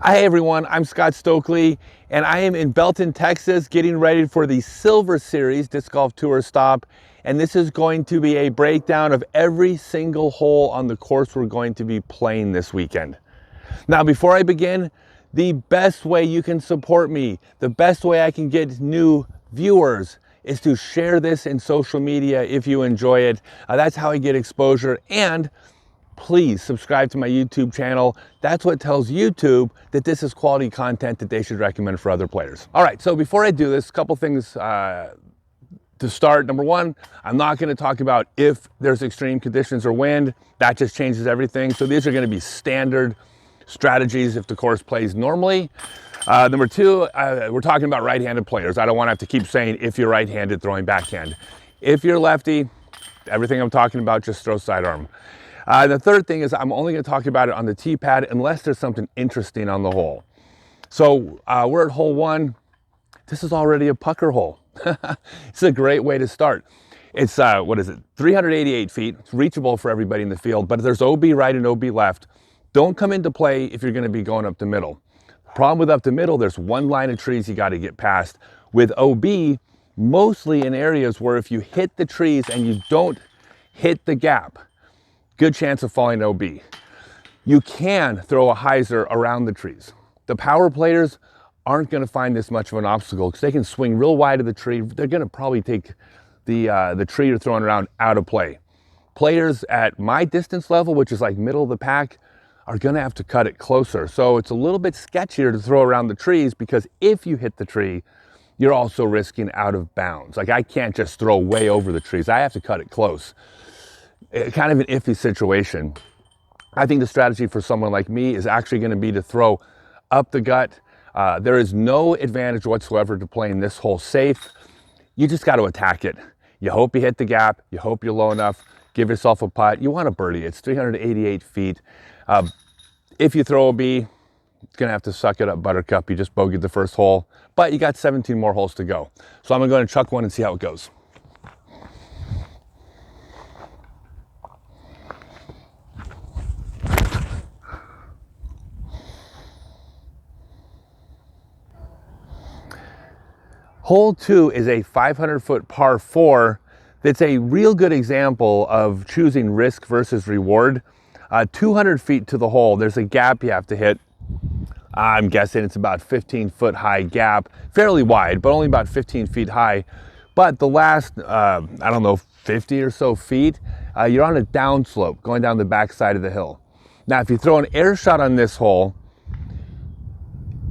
Hi everyone, I'm Scott Stokely and I am in Belton, Texas getting ready for the Silver Series Disc Golf Tour stop, and this is going to be a breakdown of every single hole on the course we're going to be playing this weekend. Now before I begin, the best way you can support me, the best way I can get new viewers is to share this in social media if you enjoy it. That's how I get exposure, and please subscribe to my YouTube channel. That's what tells YouTube that this is quality content that they should recommend for other players. All right, so before I do this, a couple things to start. Number one, I'm not going to talk about if there's extreme conditions or wind. That just changes everything. So these are going to be standard strategies if the course plays normally. Number two, we're talking about right-handed players. I don't want to have to keep saying if you're right-handed throwing backhand. If you're lefty, everything I'm talking about, just throw sidearm. The third thing is I'm only going to talk about it on the tee pad unless there's something interesting on the hole. So we're at hole one. This is already a pucker hole. It's a great way to start. It's, 388 feet. It's reachable for everybody in the field, but there's OB right and OB left. Don't come into play if you're going to be going up the middle. Problem with up the middle, there's one line of trees you got to get past. With OB, mostly in areas where if you hit the trees and you don't hit the gap, good chance of falling OB. You can throw a hyzer around the trees. The power players aren't going to find this much of an obstacle because they can swing real wide of the tree. They're going to probably take the tree you're throwing around out of play. Players at my distance level, which is like middle of the pack, are going to have to cut it closer. So it's a little bit sketchier to throw around the trees because if you hit the tree, you're also risking out of bounds. Like I can't just throw way over the trees. I have to cut it close. Kind of an iffy situation. I think the strategy for someone like me is actually going to be to throw up the gut. There is no advantage whatsoever to playing this hole safe. You just got to attack it. You hope you hit the gap. You hope you're low enough. Give yourself a putt. You want a birdie. It's 388 feet. If you throw a B, it's going to have to suck it up, buttercup. You just bogeyed the first hole, but you got 17 more holes to go. So I'm going to go and chuck one and see how it goes. Hole 2 is a 500-foot par 4 that's a real good example of choosing risk versus reward. 200 feet to the hole, there's a gap you have to hit. I'm guessing it's about 15-foot high gap, fairly wide, but only about 15 feet high. But the last, 50 or so feet, you're on a downslope going down the backside of the hill. Now, if you throw an air shot on this hole,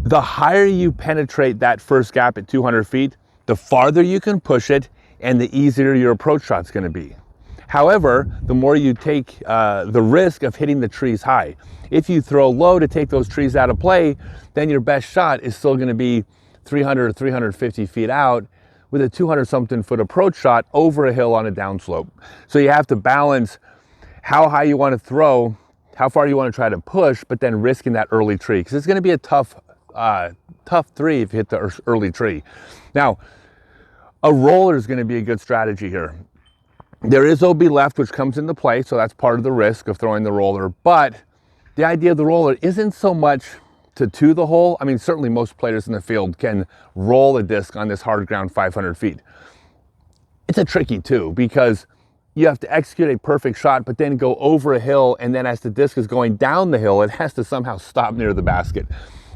the higher you penetrate that first gap at 200 feet, the farther you can push it and the easier your approach shot's going to be. However, the more you take the risk of hitting the trees high. If you throw low to take those trees out of play, then your best shot is still going to be 300 or 350 feet out with a 200-something foot approach shot over a hill on a downslope. So you have to balance how high you want to throw, how far you want to try to push, but then risking that early tree because it's going to be a tough three if you hit the early tree. Now, a roller is going to be a good strategy here. There is OB left, which comes into play, so that's part of the risk of throwing the roller. But the idea of the roller isn't so much to the hole. I mean, certainly most players in the field can roll a disc on this hard ground 500 feet. It's a tricky too because you have to execute a perfect shot, but then go over a hill, and then as the disc is going down the hill, it has to somehow stop near the basket.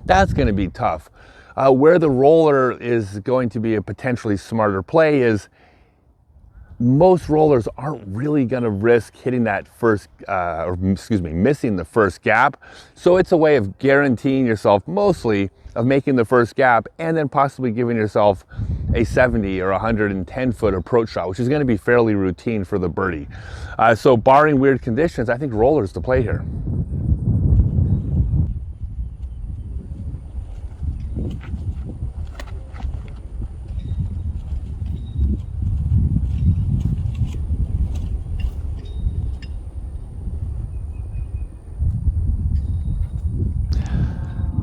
That's going to be tough. Where the roller is going to be a potentially smarter play is most rollers aren't really going to risk hitting that missing the first gap. So it's a way of guaranteeing yourself mostly of making the first gap and then possibly giving yourself a 70 or 110 foot approach shot, which is going to be fairly routine for the birdie. So barring weird conditions, I think rollers to play here.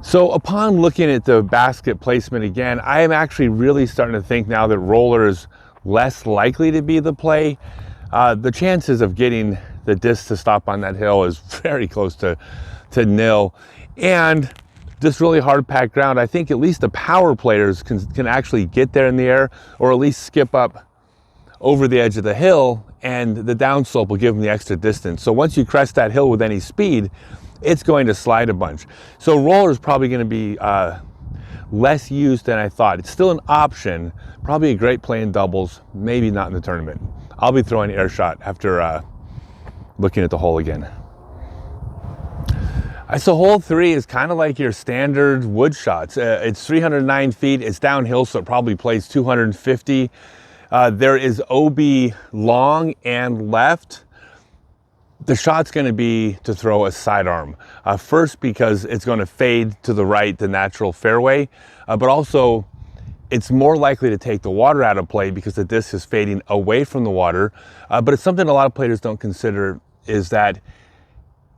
So upon looking at the basket placement again, I am actually really starting to think now that roller is less likely to be the play. The chances of getting the disc to stop on that hill is very close to nil. And this really hard packed ground, I think at least the power players can actually get there in the air, or at least skip up over the edge of the hill, and the downslope will give them the extra distance. So once you crest that hill with any speed, it's going to slide a bunch. So roller is probably going to be less used than I thought. It's still an option, probably a great play in doubles, maybe not in the tournament. I'll be throwing air shot after looking at the hole again. So hole 3 is kind of like your standard wood shots. It's 309 feet, it's downhill, so it probably plays 250. There is OB long and left. The shot's going to be to throw a sidearm. First, because it's going to fade to the right, the natural fairway, but also it's more likely to take the water out of play because the disc is fading away from the water. But it's something a lot of players don't consider, is that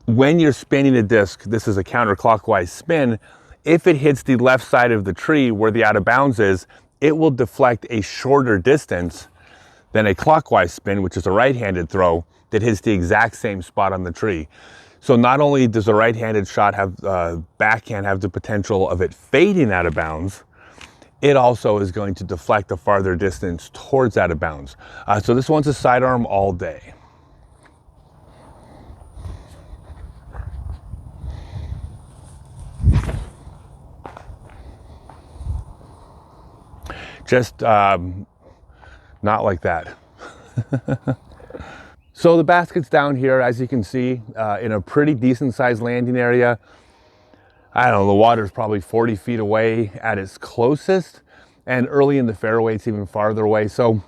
when you're spinning a disc, this is a counterclockwise spin, if it hits the left side of the tree where the out of bounds is, it will deflect a shorter distance than a clockwise spin, which is a right-handed throw that hits the exact same spot on the tree. So not only does a right-handed shot have, backhand have the potential of it fading out of bounds, it also is going to deflect a farther distance towards out of bounds. So this one's a sidearm all day. Just not like that. So the basket's down here, as you can see, in a pretty decent sized landing area. I don't know, the water's probably 40 feet away at its closest, and early in the fairway it's even farther away. So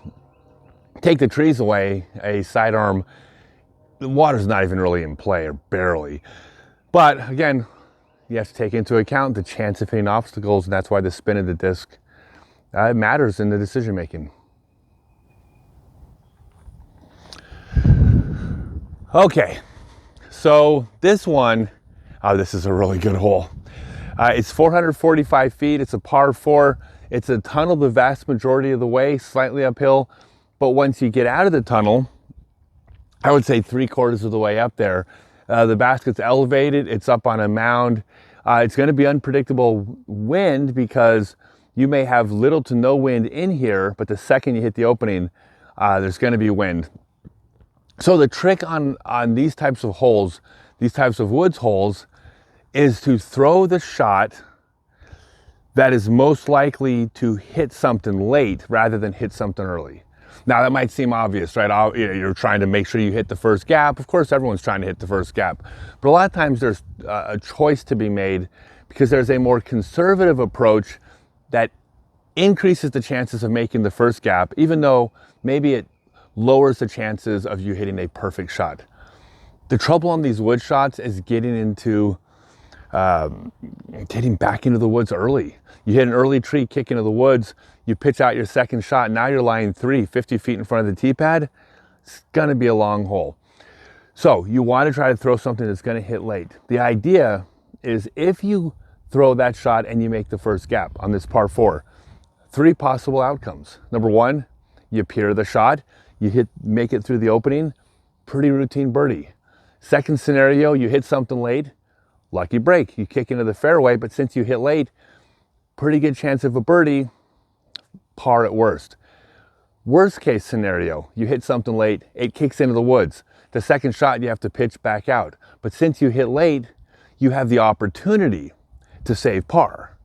take the trees away, a sidearm, the water's not even really in play, or barely. But again, you have to take into account the chance of hitting obstacles, and that's why the spin of the disc it matters in the decision making. Okay, so this one, this is a really good hole. It's 445 feet, it's a par 4. It's a tunnel the vast majority of the way, slightly uphill. But once you get out of the tunnel, I would say 3/4 of the way up there, the basket's elevated, it's up on a mound. It's going to be unpredictable wind because you may have little to no wind in here, but the second you hit the opening, there's going to be wind. So the trick on these types of holes, these types of woods holes, is to throw the shot that is most likely to hit something late rather than hit something early. Now that might seem obvious, right? You're trying to make sure you hit the first gap. Of course, everyone's trying to hit the first gap. But a lot of times there's a choice to be made because there's a more conservative approach that increases the chances of making the first gap, even though maybe it lowers the chances of you hitting a perfect shot. The trouble on these wood shots is getting back into the woods early. You hit an early tree, kick into the woods, you pitch out your second shot, now you're lying 50 feet in front of the tee pad. It's gonna be a long hole. So you wanna try to throw something that's gonna hit late. The idea is if you throw that shot and you make the first gap on this par 4, 3 possible outcomes. Number 1, you peer the shot, make it through the opening, pretty routine birdie. Second scenario, you hit something late, lucky break. You kick into the fairway, but since you hit late, pretty good chance of a birdie, par at worst. Worst case scenario, you hit something late, it kicks into the woods. The second shot, you have to pitch back out. But since you hit late, you have the opportunity to save par.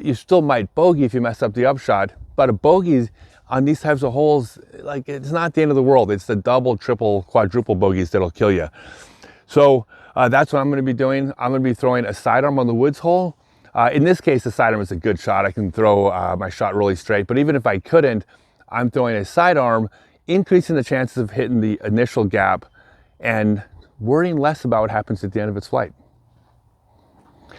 You still might bogey if you mess up the upshot, but a bogey on these types of holes, like, it's not the end of the world. It's the double, triple, quadruple bogeys that'll kill you. So that's what I'm going to be doing. I'm going to be throwing a sidearm on the woods hole. In this case, the sidearm is a good shot. I can throw my shot really straight, but even if I couldn't, I'm throwing a sidearm, increasing the chances of hitting the initial gap and worrying less about what happens at the end of its flight.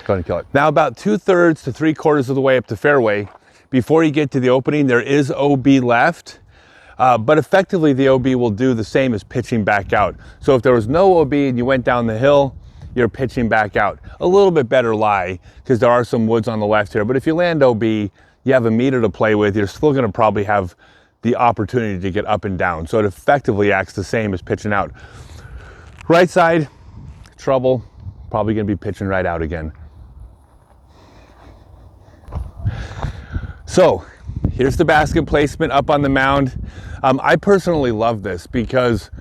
Go ahead and kill it. Now about 2/3 to 3/4 of the way up the fairway, before you get to the opening, there is OB left, but effectively the OB will do the same as pitching back out. So if there was no OB and you went down the hill, you're pitching back out. A little bit better lie, because there are some woods on the left here, but if you land OB, you have a meter to play with, you're still gonna probably have the opportunity to get up and down. So it effectively acts the same as pitching out. Right side, trouble, probably gonna be pitching right out again. So here's the basket placement up on the mound. I personally love this because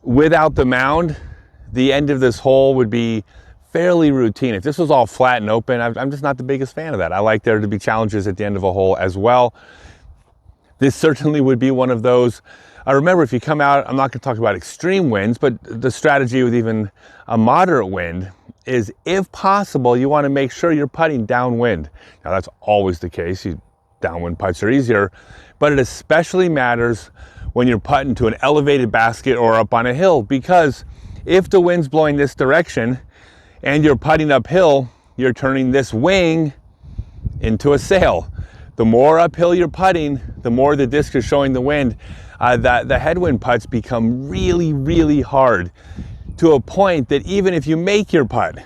without the mound, the end of this hole would be fairly routine. If this was all flat and open, I'm just not the biggest fan of that. I like there to be challenges at the end of a hole as well. This certainly would be one of those. Remember, if you come out, I'm not going to talk about extreme winds, but the strategy with even a moderate wind is, if possible, you want to make sure you're putting downwind. Now, that's always the case. Downwind putts are easier, but it especially matters when you're putting to an elevated basket or up on a hill, because if the wind's blowing this direction and you're putting uphill, you're turning this wing into a sail. The more uphill you're putting, the more the disc is showing the wind. The headwind putts become really, really hard, to a point that even if you make your putt,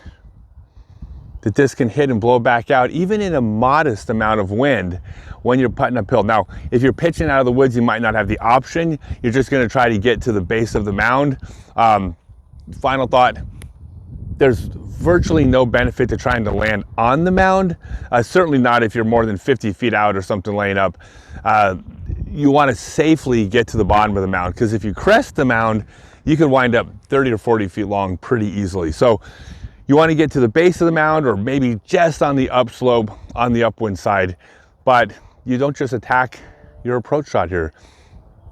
the disc can hit and blow back out, even in a modest amount of wind when you're putting uphill. Now, if you're pitching out of the woods, you might not have the option. You're just going to try to get to the base of the mound. Final thought, there's virtually no benefit to trying to land on the mound. Certainly not if you're more than 50 feet out or something laying up. You want to safely get to the bottom of the mound, because if you crest the mound, you could wind up 30 or 40 feet long pretty easily. So you want to get to the base of the mound, or maybe just on the upslope on the upwind side, but you don't just attack your approach shot here.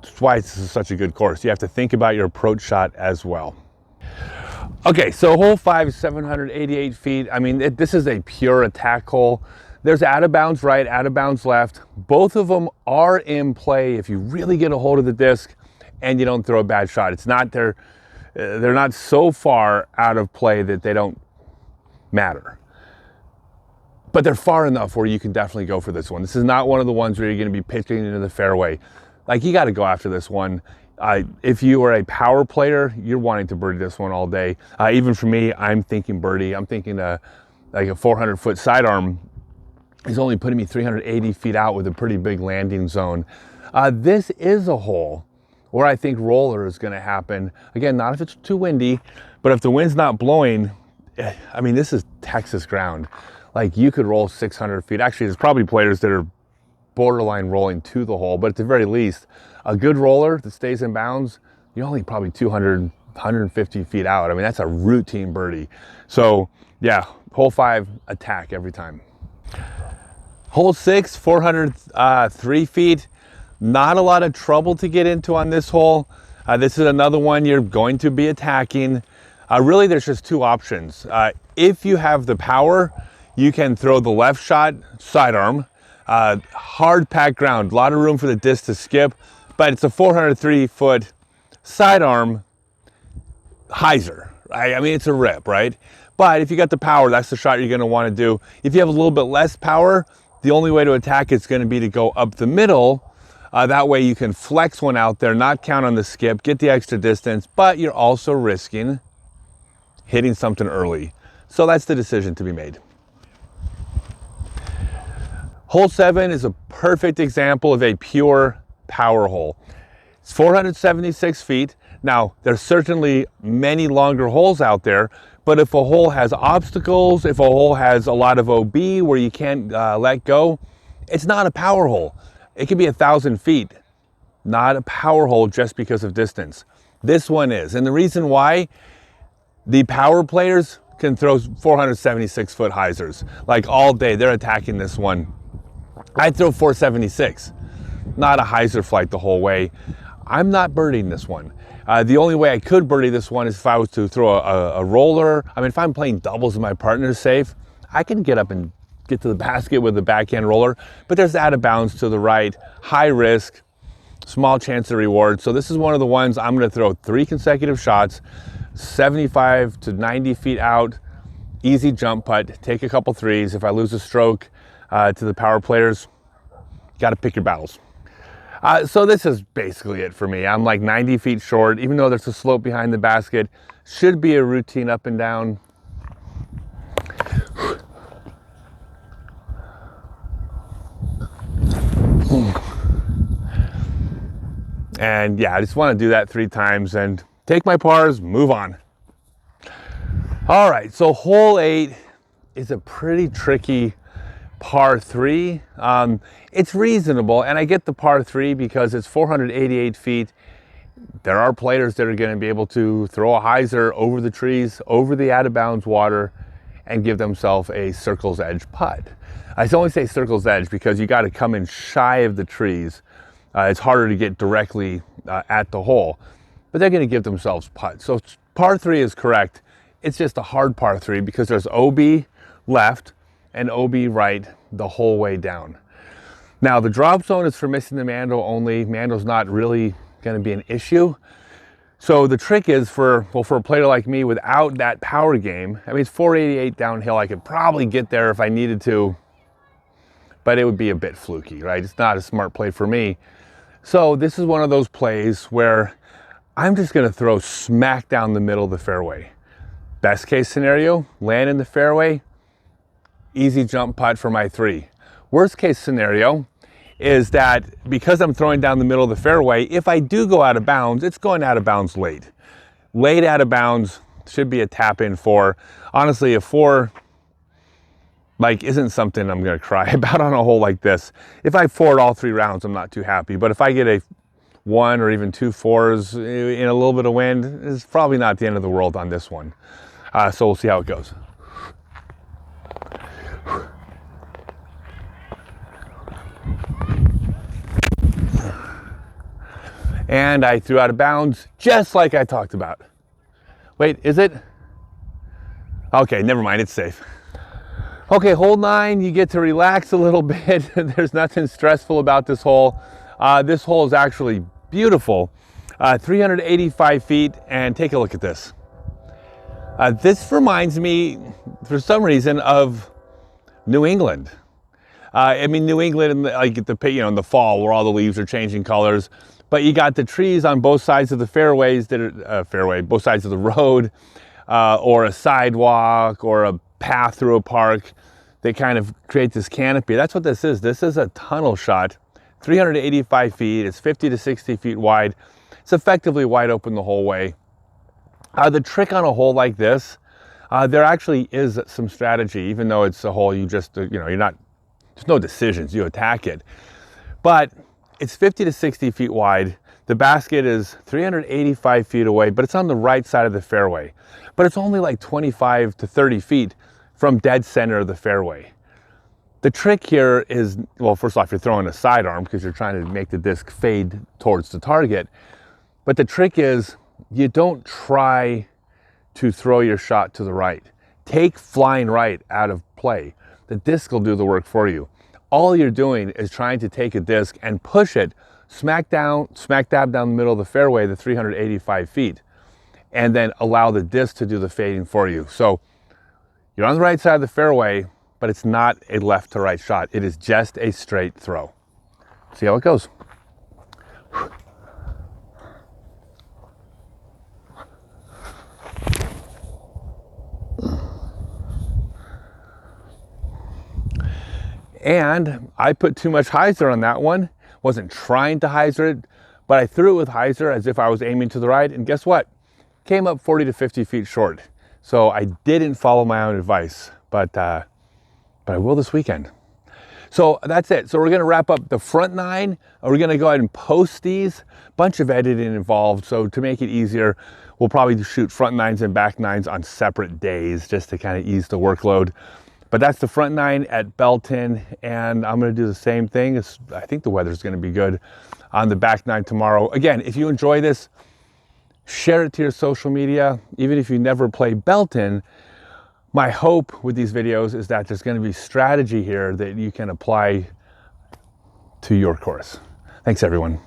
That's why this is such a good course. You have to think about your approach shot as well. Okay, so hole 5 is 788 feet. I mean, this is a pure attack hole. There's out of bounds right, out of bounds left. Both of them are in play if you really get a hold of the disc and you don't throw a bad shot. It's not they're not so far out of play that they don't matter. But they're far enough where you can definitely go for this one. This is not one of the ones where you're going to be pitching into the fairway. Like, you got to go after this one. If you are a power player, you're wanting to birdie this one all day. Even for me, I'm thinking birdie. I'm thinking like a 400-foot sidearm is only putting me 380 feet out with a pretty big landing zone. This is a hole where I think roller is going to happen. Again, not if it's too windy, but if the wind's not blowing, I mean, this is Texas ground. Like, you could roll 600 feet. Actually, there's probably players that are borderline rolling to the hole, but at the very least, a good roller that stays in bounds, you're only probably 200, 150 feet out. I mean, that's a routine birdie. So yeah, hole 5, attack every time. Hole 6, 403 feet. Not a lot of trouble to get into on this hole. This is another one you're going to be attacking. Really, there's just two options. If you have the power, you can throw the left shot sidearm. Hard packed ground, a lot of room for the disc to skip, but it's a 403-foot sidearm hyzer, right? I mean, it's a rip, right? But if you got the power, that's the shot you're going to want to do. If you have a little bit less power, the only way to attack it's going to be to go up the middle. That way you can flex one out there, not count on the skip, get the extra distance, but you're also risking hitting something early. So that's the decision to be made. Hole 7 is a perfect example of a pure power hole. It's 476 feet. Now, there's certainly many longer holes out there, but if a hole has obstacles, if a hole has a lot of OB where you can't let go, it's not a power hole. It could be 1,000 feet, not a power hole just because of distance. This one is, and the reason why, the power players can throw 476-foot hyzers. Like, all day, they're attacking this one. I'd throw 476, not a hyzer flight the whole way. I'm not birdieing this one. The only way I could birdie this one is if I was to throw a roller. I mean, if I'm playing doubles and my partner's safe, I can get up and get to the basket with the backhand roller, but there's out of bounds to the right, high risk, small chance of reward. So this is one of the ones I'm going to throw 3 consecutive shots, 75 to 90 feet out, easy jump putt, take a couple threes. If I lose a stroke to the power players, got to pick your battles. So this is basically it for me. I'm like 90 feet short, even though there's a slope behind the basket. Should be a routine up and down. And yeah, I just want to do that 3 times and take my pars, move on. All right, so hole 8 is a pretty tricky par 3. It's reasonable, and I get the par 3 because it's 488 feet. There are players that are going to be able to throw a hyzer over the trees, over the out of bounds water, and give themselves a circle's edge putt. I only say circle's edge because you got to come in shy of the trees. It's harder to get directly at the hole, but they're going to give themselves putts. So par 3 is correct. It's just a hard par 3 because there's OB left and OB right the whole way down. Now the drop zone is for missing the Mando only. Mando's not really going to be an issue. So the trick is for a player like me without that power game, I mean, it's 488 downhill. I could probably get there if I needed to, but it would be a bit fluky, right? It's not a smart play for me. So this is one of those plays where I'm just going to throw smack down the middle of the fairway. Best case scenario, land in the fairway, easy jump putt for my 3. Worst case scenario is that because I'm throwing down the middle of the fairway, if I do go out of bounds, it's going out of bounds late. Late out of bounds should be a tap in 4. Honestly, a 4 isn't something I'm gonna cry about on a hole like this. If I 4'd all 3 rounds, I'm not too happy. But if I get a 1 or even 2 4s in a little bit of wind, it's probably not the end of the world on this one. So we'll see how it goes. And I threw out of bounds just like I talked about. Wait, is it? Okay, never mind, it's safe. Okay, hole 9, you get to relax a little bit. There's nothing stressful about this hole. This hole is actually beautiful. 385 feet, and take a look at this. This reminds me, for some reason, of New England. I mean, New England, in the fall, where all the leaves are changing colors. But you got the trees on both sides of the fairways that are both sides of the road, or a sidewalk, or a path through a park. They kind of create this canopy. That's what this is. This is a tunnel shot, 385 feet. It's 50 to 60 feet wide. It's effectively wide open the whole way. The trick on a hole like this, there actually is some strategy, even though it's a hole you just, there's no decisions, you attack it. But it's 50 to 60 feet wide. The basket is 385 feet away, but it's on the right side of the fairway. But it's only like 25 to 30 feet from dead center of the fairway. The trick here is, well, first off, you're throwing a sidearm because you're trying to make the disc fade towards the target. But the trick is you don't try to throw your shot to the right. Take flying right out of play. The disc will do the work for you. All you're doing is trying to take a disc and push it smack dab down the middle of the fairway, the 385 feet, and then allow the disc to do the fading for you. So you're on the right side of the fairway, but it's not a left to right shot. It is just a straight throw. See how it goes. And I put too much hyzer on that one. Wasn't trying to hyzer it, but I threw it with hyzer as if I was aiming to the right. And guess what? Came up 40 to 50 feet short. So I didn't follow my own advice, but I will this weekend. So that's it. So we're going to wrap up the front 9. We're going to go ahead and post these. Bunch of editing involved. So to make it easier, we'll probably shoot front 9s and back 9s on separate days just to kind of ease the workload. But that's the front 9 at Belton, and I'm going to do the same thing. I think the weather's going to be good on the back 9 tomorrow. Again, if you enjoy this, share it to your social media. Even if you never play Belton, my hope with these videos is that there's going to be strategy here that you can apply to your course. Thanks, everyone.